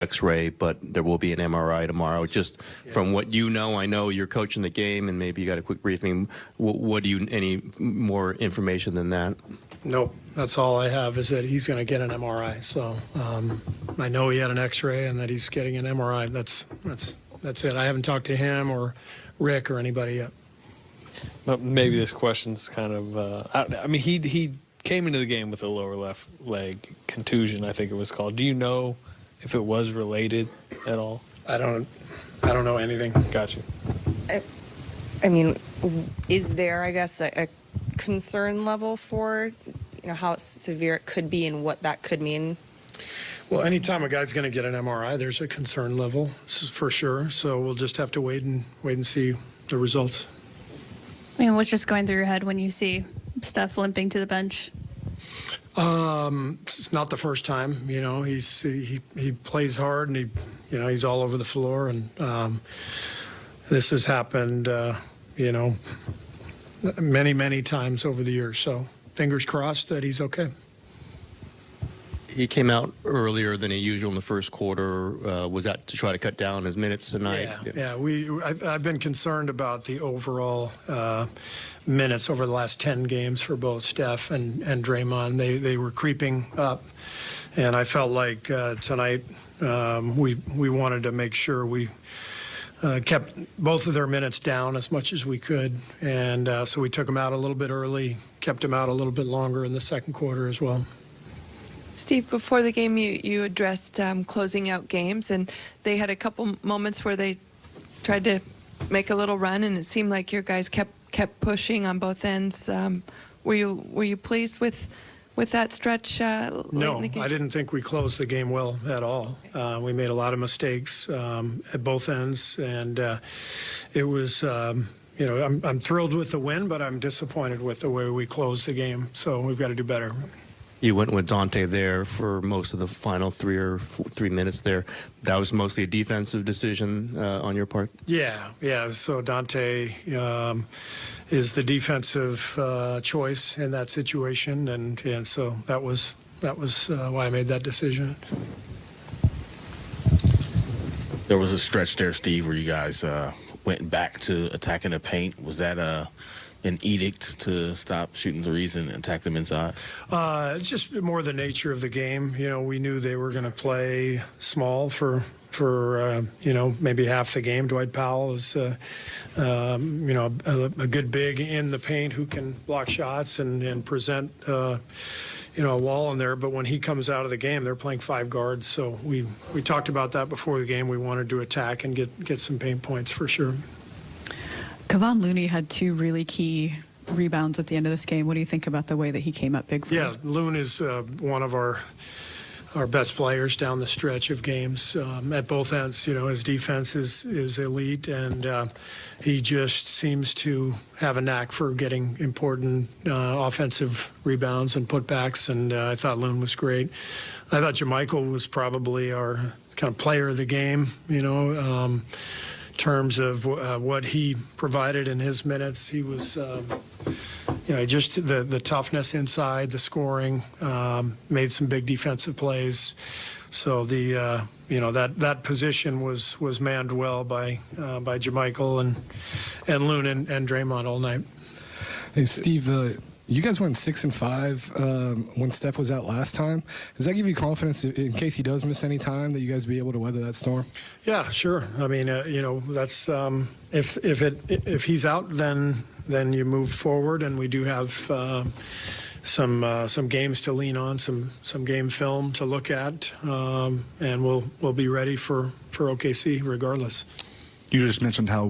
X-ray, but there will be an MRI tomorrow. Just from what you know, I know you're coaching the game, and maybe you got a quick briefing. What do you, any more information than that? Nope. That's all I have is that he's going to get an MRI. So I know he had an X-ray and that he's getting an MRI. That's it. I haven't talked to him or Rick or anybody yet. But maybe this question's kind of. I mean, he came into the game with a lower left leg contusion, I think it was called. Do you know if it was related at all? I don't know anything. Gotcha. I mean, is there, I guess, a concern level for, how severe it could be and what that could mean? Well, anytime a guy's going to get an MRI, there's a concern level, this is for sure. So we'll just have to wait and see the results. I mean, what's just going through your head when you see Steph limping to the bench? It's not the first time. He plays hard and he's all over the floor, and this has happened many times over the years. So fingers crossed that he's okay. He came out earlier than usual in the first quarter. Was that to try to cut down his minutes tonight? Yeah. I've been concerned about the overall minutes over the last 10 games for both Steph and Draymond. They were creeping up, and I felt like tonight we wanted to make sure we kept both of their minutes down as much as we could, and so we took them out a little bit early, kept them out a little bit longer in the second quarter as well. Steve, before the game, you addressed closing out games, and they had a couple moments where they tried to make a little run, and it seemed like your guys kept pushing on both ends. Were you pleased with that stretch? No, I didn't think we closed the game well at all. We made a lot of mistakes at both ends, and it was. I'm thrilled with the win, but I'm disappointed with the way we closed the game. So we've got to do better. You went with Dante there for most of the final 3 minutes there. That was mostly a defensive decision on your part? Yeah. So Dante is the defensive choice in that situation, and so that was why I made that decision. There was a stretch there, Steve, where you guys went back to attacking the paint. Was that an edict to stop shooting threes and attack them inside? It's just more the nature of the game. We knew they were going to play small for maybe half the game. Dwight Powell is a good big in the paint who can block shots and present a wall in there. But when he comes out of the game, they're playing 5 guards. So we talked about that before the game. We wanted to attack and get some paint points for sure. Kevon Looney had 2 really key rebounds at the end of this game. What do you think about the way that he came up big for you? Yeah, Loon is one of our best players down the stretch of games at both ends. His defense is elite, and he just seems to have a knack for getting important offensive rebounds and putbacks, and I thought Loon was great. I thought JaMychal was probably our kind of player of the game, terms of what he provided in his minutes. He was, just the toughness inside, the scoring, made some big defensive plays. So that position was manned well by JaMychal and Loon and Draymond all night. Hey, Steve, you guys went 6 and 5 when Steph was out last time. Does that give you confidence in case he does miss any time that you guys be able to weather that storm? Yeah, sure. I mean, that's if he's out, then you move forward, and we do have some games to lean on, some game film to look at, and we'll be ready for OKC regardless. You just mentioned how